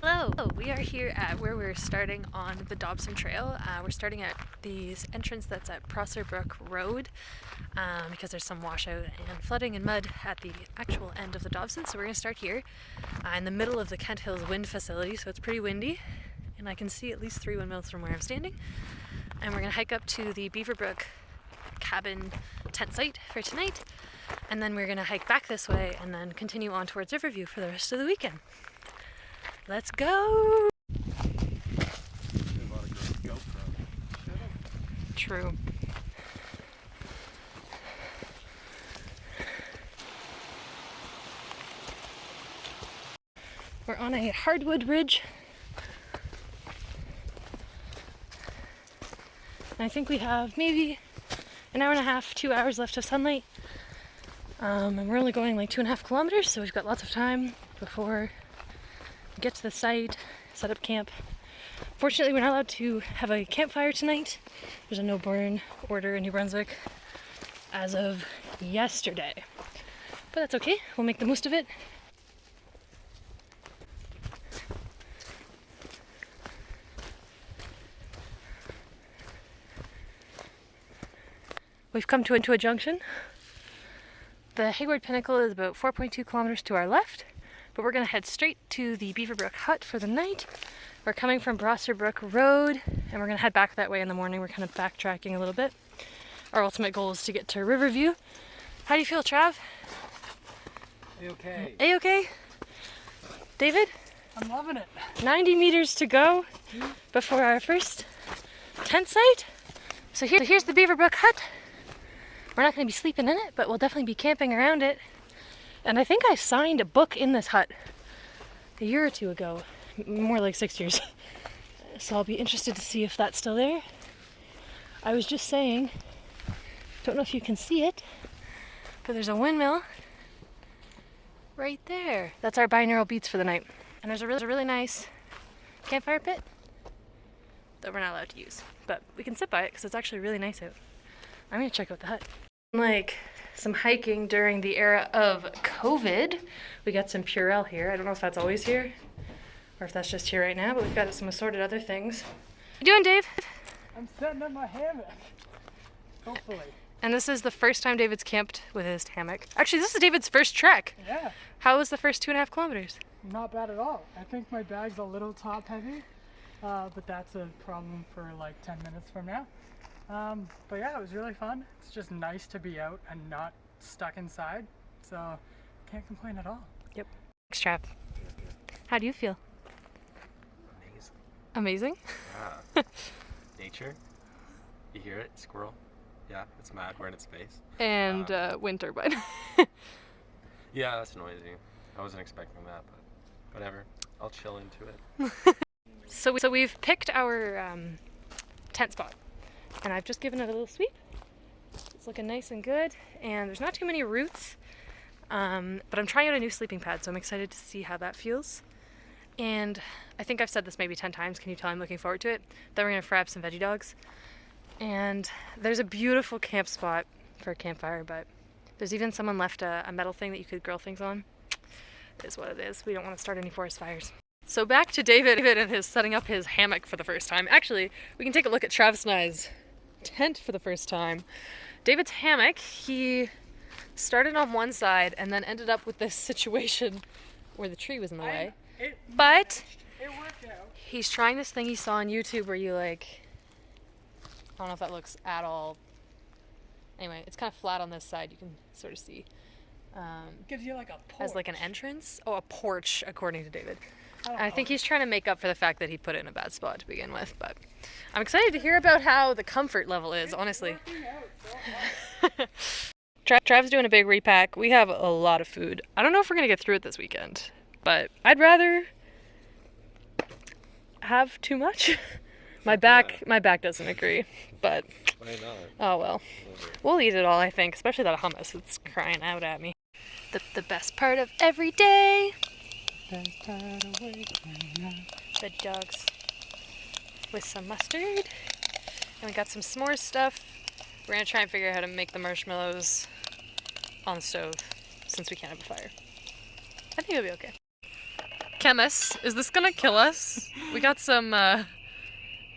Hello! We are here at where we're starting on the Dobson Trail. We're starting at the entrance that's at Prosser Brook Road because there's some washout and flooding and mud at the actual end of the Dobson. So we're going to start here in the middle of the Kent Hills wind facility, so it's pretty windy and I can see at least 3 windmills from where I'm standing. And we're going to hike up to the Beaverbrook cabin tent site for tonight, and then we're going to hike back this way and then continue on towards Riverview for the rest of the weekend. Let's go! True. We're on a Hardwood Ridge. And I think we have maybe an hour and a half, 2 hours left of sunlight. And we're only going like 2.5 kilometers, so we've got lots of time before we get to the site, set up camp. Fortunately, we're not allowed to have a campfire tonight. There's a no burn order in New Brunswick as of yesterday. But that's okay, we'll make the most of it. We've come to a junction. The Hayward Pinnacle is about 4.2 kilometers to our left, but we're going to head straight to the Beaverbrook Hut for the night. We're coming from Prosser Brook Road, and we're going to head back that way in the morning. We're kind of backtracking a little bit. Our ultimate goal is to get to Riverview. How do you feel, Trav? A-okay. A-okay? David? I'm loving it. 90 meters to go before our first tent site. So here's the Beaverbrook Hut. We're not going to be sleeping in it, but we'll definitely be camping around it. And I think I signed a book in this hut a year or two ago, more like 6 years. So I'll be interested to see if that's still there. I was just saying, don't know if you can see it, but there's a windmill right there. That's our binaural beats for the night. And there's a really nice campfire pit that we're not allowed to use, but we can sit by it because it's actually really nice out. I'm gonna check out the hut. Like some hiking during the era of COVID. We got some Purell here. I don't know if that's always here or if that's just here right now, but we've got some assorted other things. What you doing, Dave? I'm setting up my hammock. Hopefully. And this is the first time David's camped with his hammock. Actually, this is David's first trek. Yeah. How was the first 2.5 kilometers? Not bad at all. I think my bag's a little top heavy, but that's a problem for like 10 minutes from now. But yeah, it was really fun. It's just nice to be out and not stuck inside, so can't complain at all. Yep. Thanks, Trav. How do you feel? Amazing. Amazing? Yeah. Nature. You hear it? Squirrel. Yeah, it's mad. We're in its face. And wind turbine. Yeah, that's noisy. I wasn't expecting that, but whatever. I'll chill into it. So we've picked our tent spot, and I've just given it a little sweep. It's looking nice and good, and there's not too many roots, but I'm trying out a new sleeping pad, so I'm excited to see how that feels. And I think I've said this maybe 10 times. Can you tell I'm looking forward to it? Then we're gonna fry up some veggie dogs. And there's a beautiful camp spot for a campfire, but there's even someone left a metal thing that you could grill things on. It is what it is. We don't want to start any forest fires. So back to David and his setting up his hammock for the first time. Actually, we can take a look at Travis and I's tent for the first time. David's hammock, he started on one side and then ended up with this situation where the tree was in the way. But it worked out. He's trying this thing he saw on YouTube where you like, I don't know if that looks at all. Anyway, it's kind of flat on this side. You can sort of see. Gives you like a porch. As like an entrance. Oh, a porch, according to David. Oh, I think he's trying to make up for the fact that he put it in a bad spot to begin with. But I'm excited to hear about how the comfort level is, honestly. Trav's doing a big repack. We have a lot of food. I don't know if we're going to get through it this weekend, but I'd rather have too much. My back doesn't agree, but Why not? oh well. We'll eat it all, I think, especially that hummus. It's crying out at me. The best part of every day. The dogs with some mustard. And we got some s'mores stuff. We're gonna try and figure out how to make the marshmallows on the stove since we can't have a fire. I think it'll be okay. Chemists, is this gonna kill us? We got some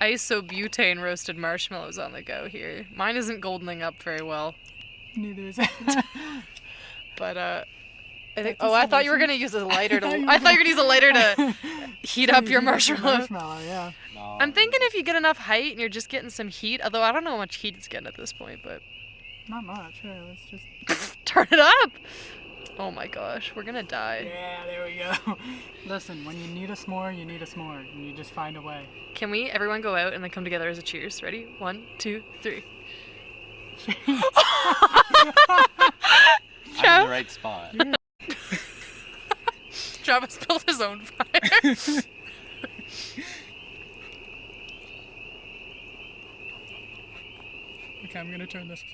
isobutane roasted marshmallows on the go here. Mine isn't goldening up very well. Neither is it. But I think. That's a Oh, I thought you were solution. gonna use a lighter to. I thought you were I thought you were gonna use a lighter to heat up your Heat marshmallow. Yeah. No, I'm thinking if you get enough height and you're just getting some heat, although I don't know how much heat it's getting at this point, but Not much. Here, let's just. turn it up. Oh my gosh, we're gonna die. Yeah, there we go. Listen, when you need a s'more, you need a s'more, and you just find a way. Can we everyone go out and then come together as a cheers? Ready? 1, 2, 3. I'm in the right spot. Travis built his own fire. Okay, I'm gonna turn this.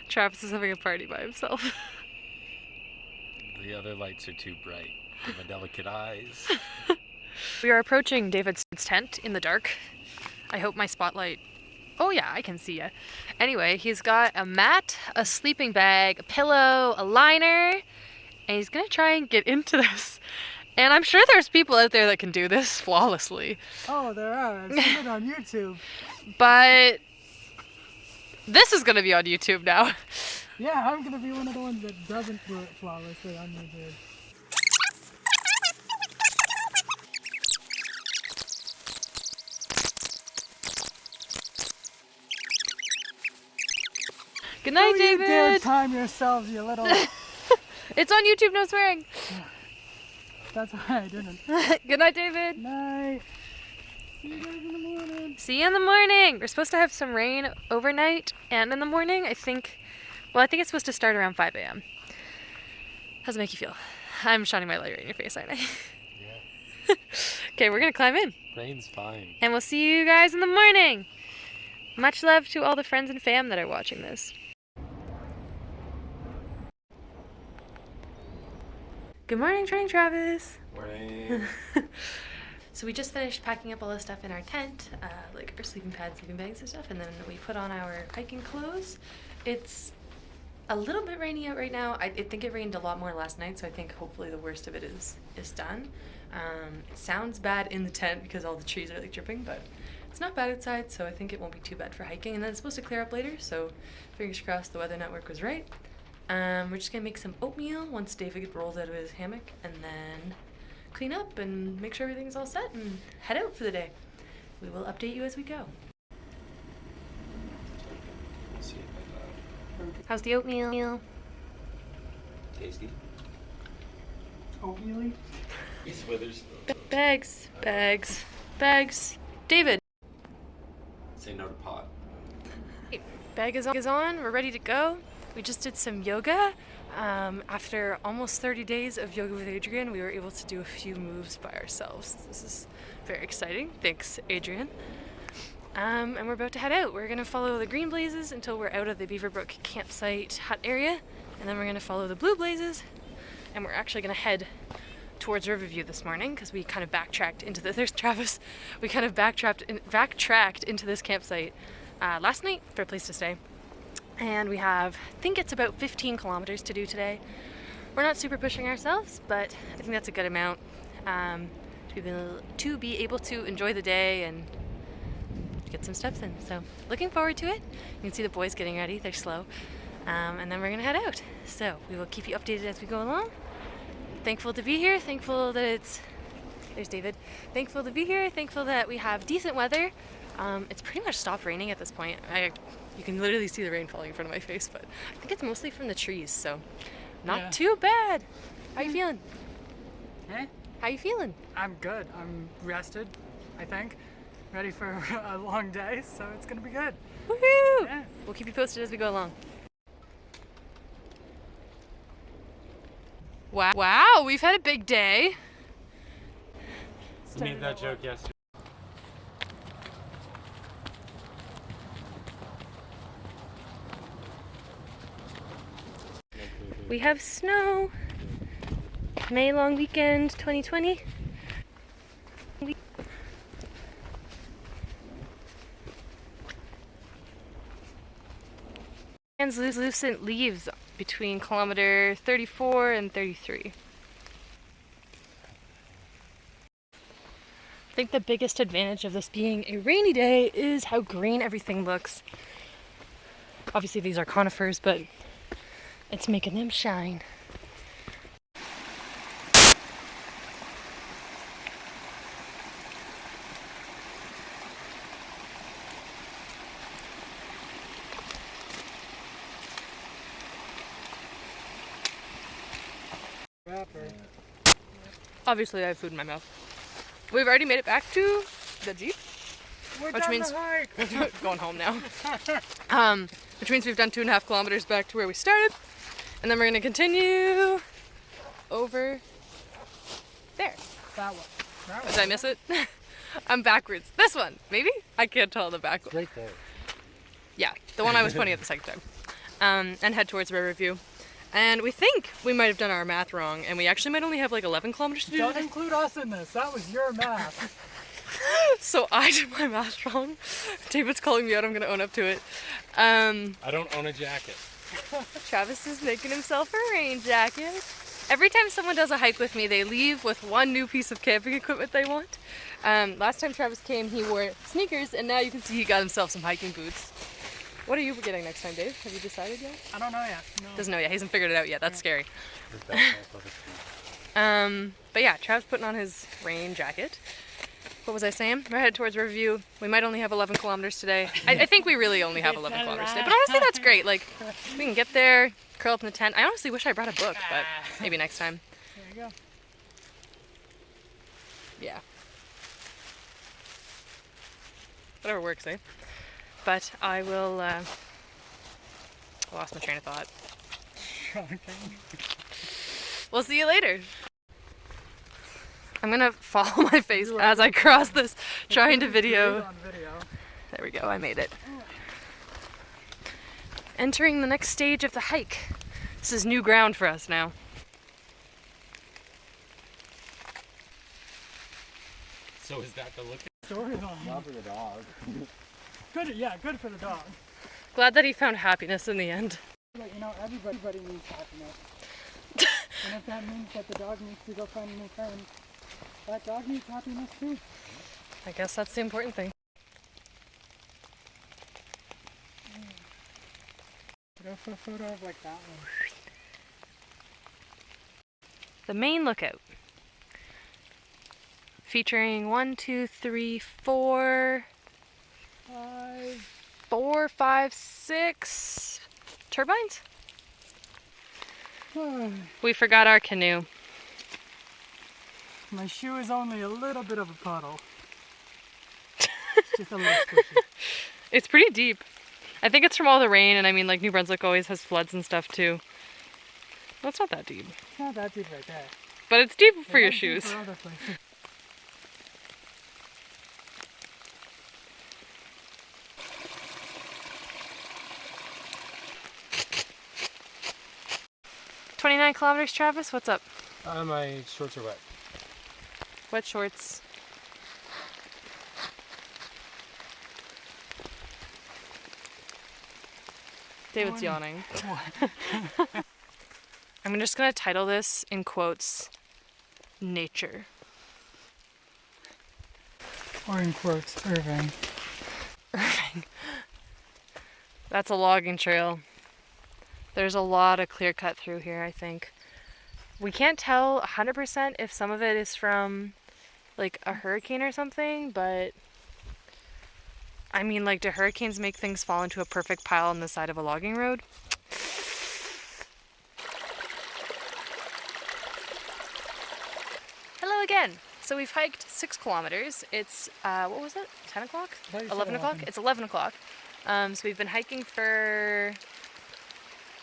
Travis is having a party by himself. The other lights are too bright for my delicate eyes. We are approaching David's tent in the dark. I hope my spotlight... Oh yeah, I can see ya. Anyway, he's got a mat, a sleeping bag, a pillow, a liner, and he's gonna try and get into this. And I'm sure there's people out there that can do this flawlessly. Oh, there are. I've seen it on YouTube. But this is gonna be on YouTube now. Yeah, I'm gonna be one of the ones that doesn't do it flawlessly on YouTube. Good night, You dare David. time yourselves, you little. It's on YouTube, no swearing. That's why I didn't. Good night, David. Night. See you guys in the morning. See you in the morning. We're supposed to have some rain overnight and in the morning. I think it's supposed to start around 5 a.m. How's it make you feel? I'm shining my light right in your face, aren't I? Yeah. Okay, we're gonna climb in. Rain's fine. And we'll see you guys in the morning. Much love to all the friends and fam that are watching this. Good morning, Travis. Morning. So we just finished packing up all the stuff in our tent, like our sleeping pads, sleeping bags and stuff, and then we put on our hiking clothes. It's a little bit rainy out right now. I think it rained a lot more last night, so I think hopefully the worst of it is done. It sounds bad in the tent because all the trees are like dripping, but it's not bad outside, so I think it won't be too bad for hiking. And then it's supposed to clear up later, so fingers crossed the weather network was right. We're just gonna make some oatmeal once David rolls out of his hammock, and then clean up and make sure everything's all set and head out for the day. We will update you as we go. Let's see if How's the oatmeal? tasty. Oatmeal-y? It's withers. Bags. David. Say no to pot. Bag is on. We're ready to go. We just did some yoga. After almost 30 days of yoga with Adrian, we were able to do a few moves by ourselves. This is very exciting. Thanks, Adrian. And we're about to head out. We're going to follow the green blazes until we're out of the Beaverbrook campsite hut area. And then we're going to follow the blue blazes. And we're actually going to head towards Riverview this morning because we kind of backtracked into there's Travis. We kind of backtracked into this campsite last night for a place to stay. And we have, I think it's about 15 kilometers to do today. We're not super pushing ourselves, but I think that's a good amount to be able to enjoy the day and get some steps in. So looking forward to it. You can see the boys getting ready, they're slow. And then we're gonna head out. So we will keep you updated as we go along. Thankful to be here, thankful that there's David. Thankful to be here, thankful that we have decent weather. It's pretty much stopped raining at this point. You can literally see the rain falling in front of my face, but I think it's mostly from the trees, so not too bad. How you feeling? Eh? How you feeling? I'm good. I'm rested, I think. Ready for a long day, so it's gonna be good. Woohoo! Yeah. We'll keep you posted as we go along. Wow, we've had a big day. I made that joke yesterday. We have snow. May long weekend 2020. Translucent leaves between kilometer 34 and 33. I think the biggest advantage of this being a rainy day is how green everything looks. Obviously these are conifers, but it's making them shine. Obviously I have food in my mouth. We've already made it back to the Jeep, which means going home now. Which means we've done 2.5 kilometers back to where we started, and then we're gonna continue over there. That one. That one. Did I miss it? I'm backwards. This one, maybe? I can't tell the back one. Right there. Yeah, the one I was pointing at the second time. And head towards Riverview. And we think we might have done our math wrong, and we actually might only have like 11 kilometers to do. Don't include us in this. That was your math. So I did my math wrong. David's calling me out. I'm gonna own up to it. I don't own a jacket. Travis is making himself a rain jacket. Every time someone does a hike with me, they leave with one new piece of camping equipment they want. Last time Travis came, he wore sneakers, and now you can see he got himself some hiking boots. What are you getting next time, Dave? Have you decided yet? I don't know yet. No. Doesn't know yet. He hasn't figured it out yet. That's scary. But yeah, Trav's putting on his rain jacket. What was I saying? We're headed towards Riverview. We might only have 11 kilometers today. I think we really only have 11 kilometers today. But honestly, that's great. Like, we can get there, curl up in the tent. I honestly wish I brought a book, but maybe next time. There you go. Yeah. Whatever works, eh? But I will, I lost my train of thought. Shocking. We'll see you later. I'm gonna follow my face as I cross this, trying to video. There we go, I made it. Entering the next stage of the hike. This is new ground for us now. So is that the look? Storyline. Not for the dog. Good, yeah, good for the dog. Glad that he found happiness in the end. But you know, everybody needs happiness. And if that means that the dog needs to go find a new friend, that dog needs happiness too. I guess that's the important thing. Go for a photo of like that one. The main lookout. Featuring 1, 2, 3, 4, 5, 6 turbines? We forgot our canoe. My shoe is only a little bit of a puddle. Just a little squishy. It's pretty deep. I think it's from all the rain, and I mean, like, New Brunswick always has floods and stuff too. Well, it's not that deep. It's not that deep right there. But it's deep for It your might be shoes. for other places. "29 kilometers, Travis? What's up?" My shorts are wet. Wet shorts. David's yawning. I'm just gonna title this in quotes, nature. Or in quotes, Irving. Irving. That's a logging trail. There's a lot of clear cut through here, I think. We can't tell 100% if some of it is from like a hurricane or something, but I mean, like, do hurricanes make things fall into a perfect pile on the side of a logging road? Hello again. So we've hiked 6 kilometers. It's, what was it? 10 o'clock? 11 o'clock? It's 11 o'clock. So we've been hiking for,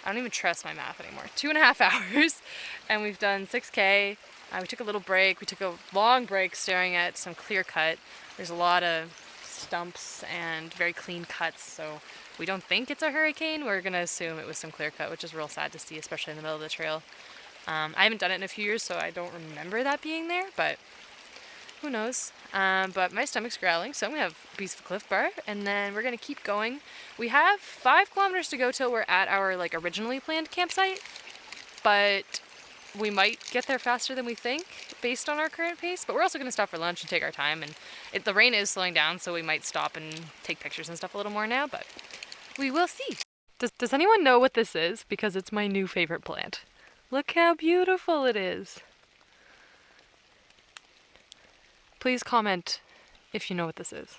I don't even trust my math anymore, 2.5 hours. And we've done 6K. We took a little break. We took a long break staring at some clear cut. There's a lot of stumps and very clean cuts, so we don't think it's a hurricane. We're gonna assume it was some clear cut, which is real sad to see, especially in the middle of the trail. I haven't done it in a few years, so I don't remember that being there, but Who knows? But my stomach's growling, so I'm gonna have a piece of Cliff Bar, and then we're gonna keep going. We have 5 kilometers to go till we're at our like originally planned campsite, but we might get there faster than we think based on our current pace. But we're also gonna stop for lunch and take our time, and the rain is slowing down, so we might stop and take pictures and stuff a little more now, but we will see. Does anyone know what this is? Because it's my new favorite plant. Look how beautiful it is. Please comment if you know what this is.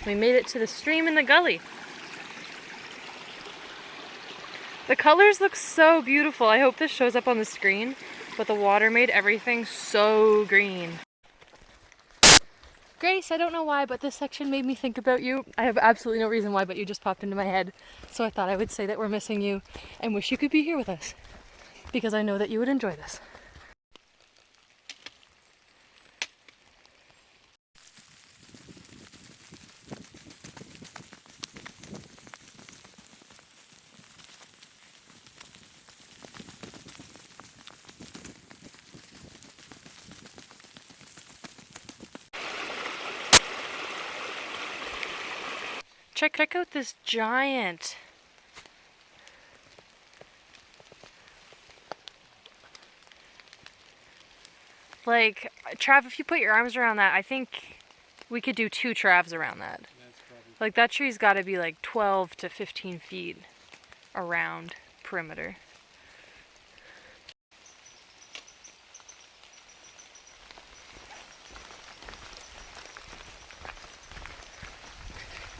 We made it to the stream in the gully. The colors look so beautiful. I hope this shows up on the screen, but the water made everything so green. Grace, I don't know why, but this section made me think about you. I have absolutely no reason why, but you just popped into my head. So I thought I would say that we're missing you and wish you could be here with us, because I know that you would enjoy this. Check out this giant. Like, Trav, if you put your arms around that, I think we could do 2 Travs around that. Like, that tree's got to be like 12 to 15 feet around perimeter.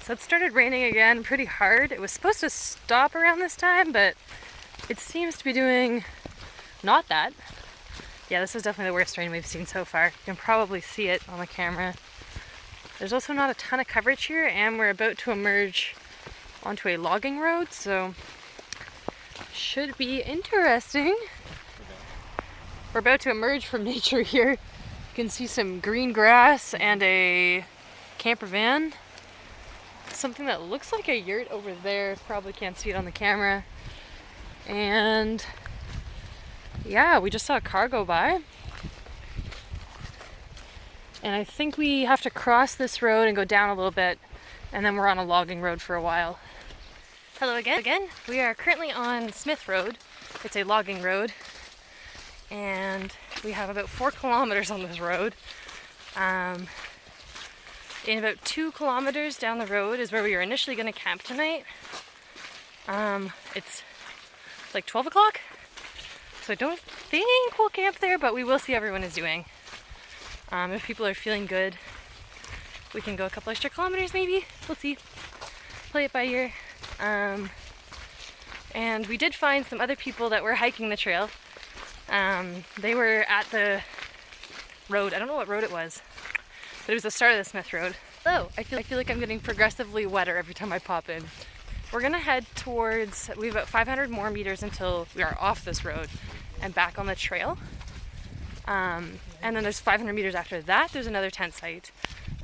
So it started raining again pretty hard. It was supposed to stop around this time, but it seems to be doing not that. Yeah, this is definitely the worst rain we've seen so far. You can probably see it on the camera. There's also not a ton of coverage here, and we're about to emerge onto a logging road, so should be interesting. We're about to emerge from nature here. You can see some green grass and a camper van. Something that looks like a yurt over there. Probably can't see it on the camera. And yeah, we just saw a car go by. And I think we have to cross this road and go down a little bit, and then we're on a logging road for a while. Hello again. We are currently on Smith Road. It's a logging road, and we have about 4 kilometers on this road. In about 2 kilometers down the road is where we were initially going to camp tonight. It's like 12 o'clock, so I don't think we'll camp there, but we will see how everyone is doing. If people are feeling good, we can go a couple extra kilometers maybe. We'll see. Play it by ear. And we did find some other people that were hiking the trail. They were at the road. I don't know what road it was, but it was the start of the Smith Road. Oh, I feel like I'm getting progressively wetter every time I pop in. We're gonna head towards, we have about 500 more meters until we are off this road and back on the trail. And then there's 500 meters after that, there's another tent site.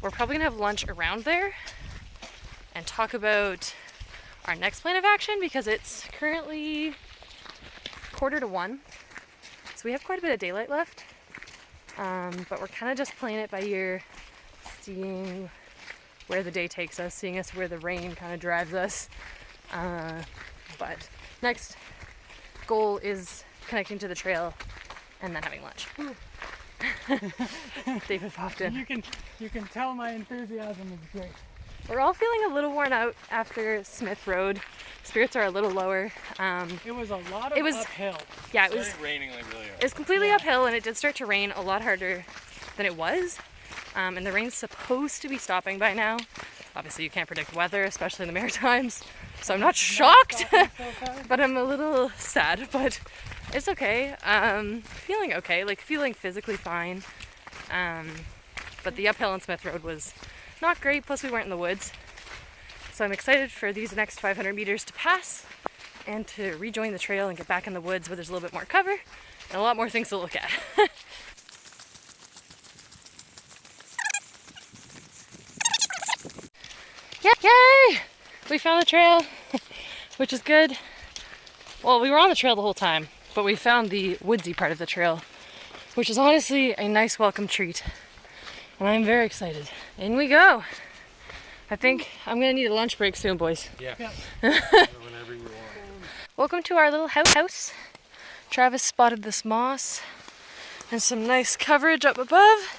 We're probably gonna have lunch around there and talk about our next plan of action, because it's currently 1:45. So we have quite a bit of daylight left. But we're kind of just playing it by ear, seeing where the day takes us, seeing us where the rain kind of drives us. But next goal is connecting to the trail and then having lunch. David popped in. You can tell my enthusiasm is great. We're all feeling a little worn out after Smith Road. Spirits are a little lower. It was a lot of uphill. Yeah, It started raining like really hard. It was completely uphill, and it did start to rain a lot harder than it was. And the rain's supposed to be stopping by now. Obviously, you can't predict weather, especially in the Maritimes. So I'm not shocked, but I'm a little sad. But it's okay. Feeling okay, like feeling physically fine. But the uphill on Smith Road was not great. Plus, we weren't in the woods. So I'm excited for these next 500 meters to pass, and to rejoin the trail and get back in the woods where there's a little bit more cover and a lot more things to look at. Yay! We found the trail, which is good. Well, we were on the trail the whole time, but we found the woodsy part of the trail, which is honestly a nice welcome treat. And I'm very excited. In we go. I think I'm gonna need a lunch break soon, boys. Yeah. Whenever you want. Welcome to our little house. Travis spotted this moss and some nice coverage up above.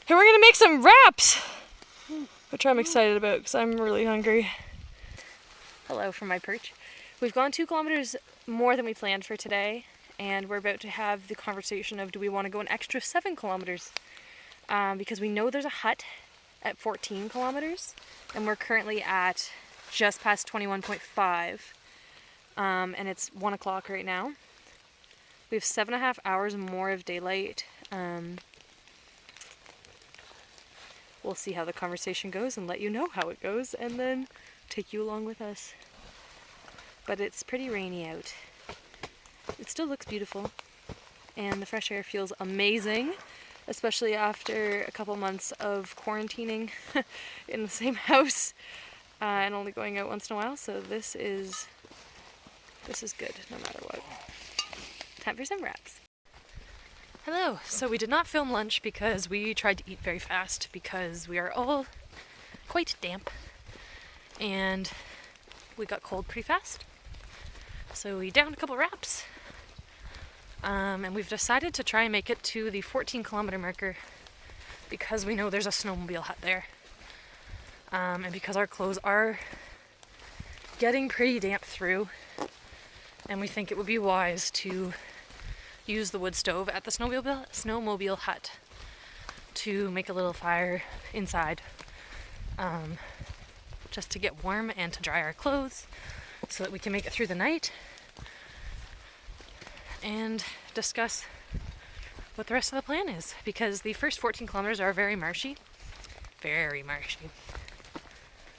And we're gonna make some wraps, which I'm excited about because I'm really hungry. Hello from my perch. We've gone 2 kilometers more than we planned for today, and we're about to have the conversation of do we want to go an extra 7 kilometers because we know there's a hut at 14 kilometers and we're currently at just past 21.5 and it's 1 o'clock right now. We have 7.5 hours more of daylight. We'll see how the conversation goes and let you know how it goes and then take you along with us. But it's pretty rainy out. It still looks beautiful and the fresh air feels amazing, especially after a couple months of quarantining in the same house and only going out once in a while. So this is good no matter what. Time for some wraps. Hello. So we did not film lunch because we tried to eat very fast because we are all quite damp and we got cold pretty fast. So we downed a couple wraps. And we've decided to try and make it to the 14 kilometer marker because we know there's a snowmobile hut there. And because our clothes are getting pretty damp through, and we think it would be wise to use the wood stove at the snowmobile hut to make a little fire inside, just to get warm and to dry our clothes so that we can make it through the night and discuss what the rest of the plan is, because the first 14 kilometers are very marshy.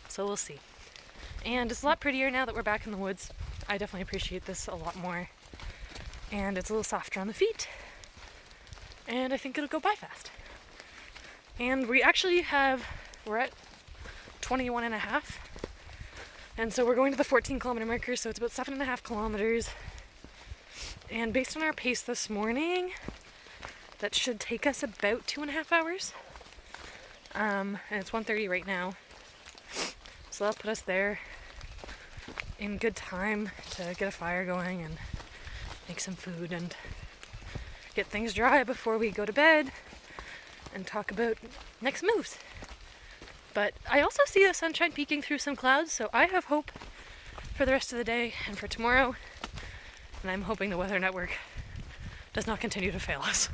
So we'll see. And it's a lot prettier now that we're back in the woods. I definitely appreciate this a lot more. And it's a little softer on the feet. And I think it'll go by fast. And we actually we're at 21.5. And so we're going to the 14 kilometer marker, so it's about 7.5 kilometers. And based on our pace this morning, that should take us about 2.5 hours. And it's 1:30 right now. So that'll put us there in good time to get a fire going and make some food and get things dry before we go to bed and talk about next moves. But I also see the sunshine peeking through some clouds, so I have hope for the rest of the day and for tomorrow. And I'm hoping the Weather Network does not continue to fail us.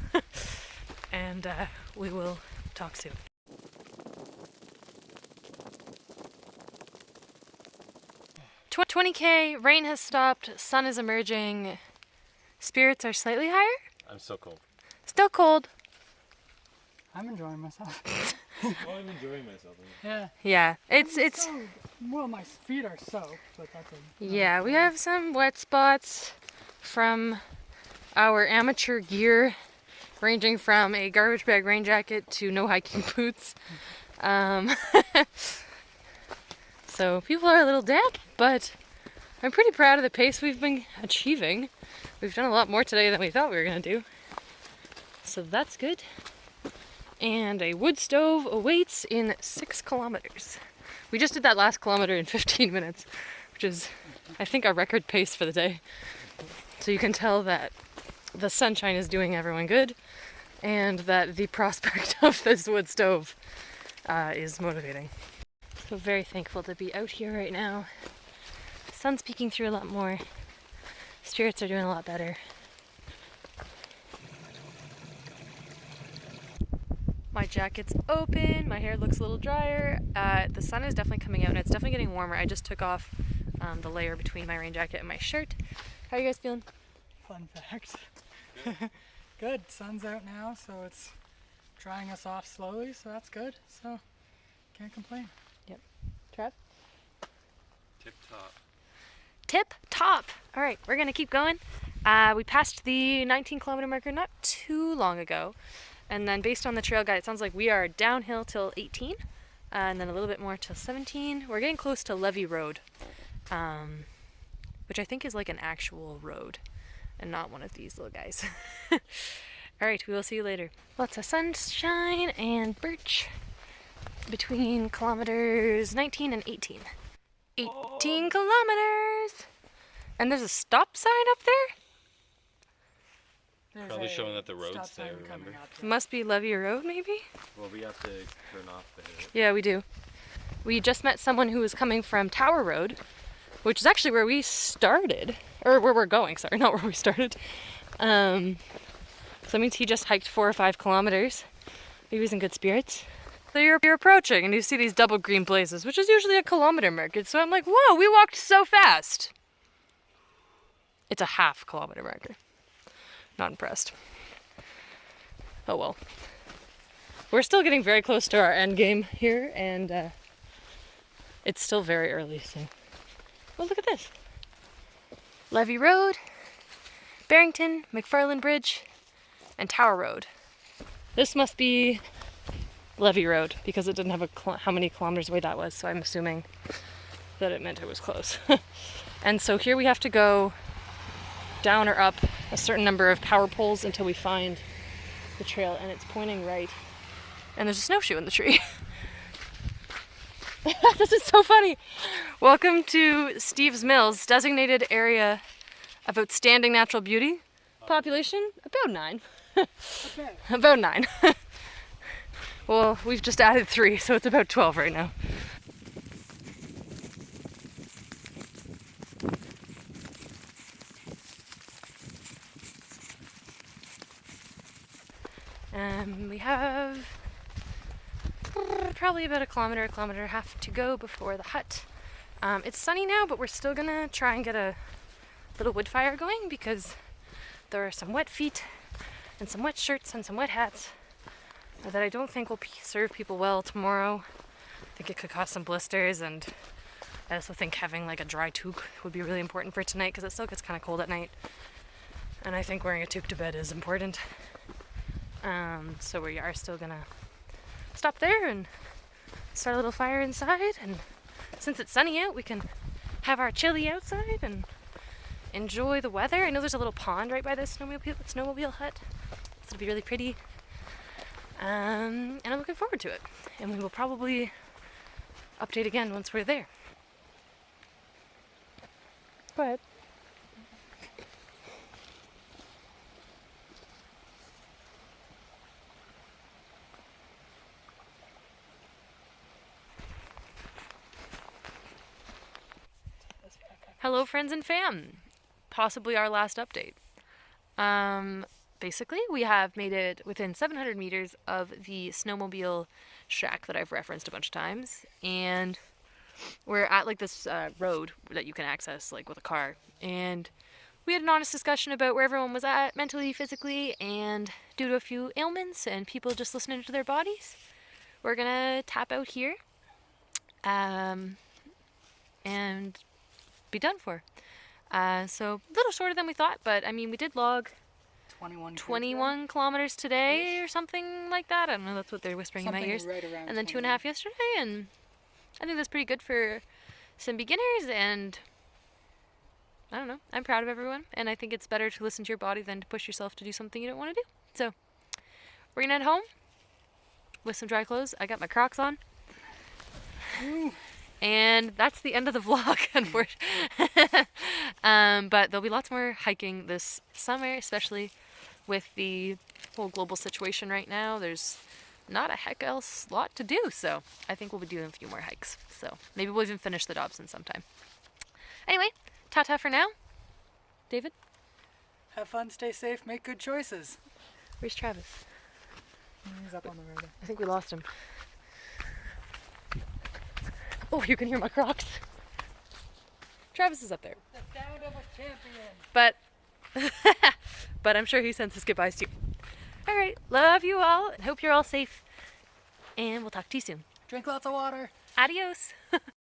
And we will talk soon. 20K, rain has stopped, sun is emerging, spirits are slightly higher. I'm so cold. Still cold. I'm enjoying myself. Well, I'm enjoying myself. Yeah. Yeah, it's So, well, my feet are soaked, but that's yeah, we have some wet spots from our amateur gear, ranging from a garbage bag rain jacket to no hiking boots. So people are a little damp, but I'm pretty proud of the pace we've been achieving. We've done a lot more today than we thought we were going to do. So that's good. And a wood stove awaits in 6 kilometers. We just did that last kilometer in 15 minutes, which is, I think, our record pace for the day. So you can tell that the sunshine is doing everyone good, and that the prospect of this wood stove is motivating. So very thankful to be out here right now. The sun's peeking through a lot more. Spirits are doing a lot better. My jacket's open, my hair looks a little drier. The sun is definitely coming out and it's definitely getting warmer. I just took off the layer between my rain jacket and my shirt. How are you guys feeling? fun fact. Good, sun's out now, so it's drying us off slowly, so that's good. So can't complain. Trev? Tip top. Tip top. All right, we're gonna keep going. We passed the 19-kilometer marker not too long ago. And then based on the trail guide, it sounds like we are downhill till 18, and then a little bit more till 17. We're getting close to Levy Road, which I think is like an actual road and not one of these little guys. All right, we will see you later. Lots of sunshine and birch between kilometers 19 and 18. 18 kilometers! And there's a stop sign up there? There's Probably a showing that the road's stop sign there, coming remember? up. Must be Levy Road, maybe? Well, we have to turn off the... Yeah, we do. We just met someone who was coming from Tower Road, which is actually where we started. Or where we're going, sorry, not where we started. So that means he just hiked 4 or 5 kilometers. He was in good spirits. So you're approaching and you see these double green places, which is usually a kilometer marker. So I'm like, whoa, we walked so fast. It's a half-kilometer marker. Not impressed. Oh well. We're still getting very close to our end game here, and it's still very early, so. Well, look at this. Levy Road, Barrington, McFarland Bridge, and Tower Road. This must be Levy Road, because it didn't have how many kilometers away that was, so I'm assuming that it meant it was close. And so here we have to go down or up a certain number of power poles until we find the trail, and it's pointing right. And there's a snowshoe in the tree. This is so funny. Welcome to Steve's Mills, designated area of outstanding natural beauty. Population, about 9. Okay. About 9. Well, we've just added 3, so it's about 12 right now. We have probably about a kilometer and a half to go before the hut. It's sunny now, but we're still gonna try and get a little wood fire going because there are some wet feet and some wet shirts and some wet hats that I don't think will serve people well tomorrow. I think it could cause some blisters, and I also think having like a dry toque would be really important for tonight because it still gets kind of cold at night. And I think wearing a toque to bed is important. So we are still gonna stop there and start a little fire inside, and since it's sunny out we can have our chili outside and enjoy the weather. I know there's a little pond right by the snowmobile hut, so it'll be really pretty, and I'm looking forward to it, and we will probably update again once we're there. Go ahead. Hello, friends and fam. Possibly our last update. Basically, we have made it within 700 meters of the snowmobile shack that I've referenced a bunch of times, and we're at like this road that you can access like with a car, and we had an honest discussion about where everyone was at mentally, physically, and due to a few ailments and people just listening to their bodies, we're gonna tap out here and be done for. So a little shorter than we thought, but I mean we did log 21 kilometers today or something like that. I don't know, that's what they're whispering in my ears. Right, and then 2.5 yesterday, and I think that's pretty good for some beginners, and I don't know, I'm proud of everyone, and I think it's better to listen to your body than to push yourself to do something you don't want to do. So we're gonna head home with some dry clothes. I got my Crocs on. And that's the end of the vlog, unfortunately. But there'll be lots more hiking this summer, especially with the whole global situation right now. There's not a heck else lot to do, so I think we'll be doing a few more hikes. So maybe we'll even finish the Dobson sometime. Anyway, ta-ta for now. David? Have fun, stay safe, make good choices. Where's Travis? He's up on the road. I think we lost him. Oh, you can hear my Crocs. Travis is up there. The sound of a champion. But I'm sure he sends his goodbyes to you. All right, love you all. Hope you're all safe, and we'll talk to you soon. Drink lots of water. Adios.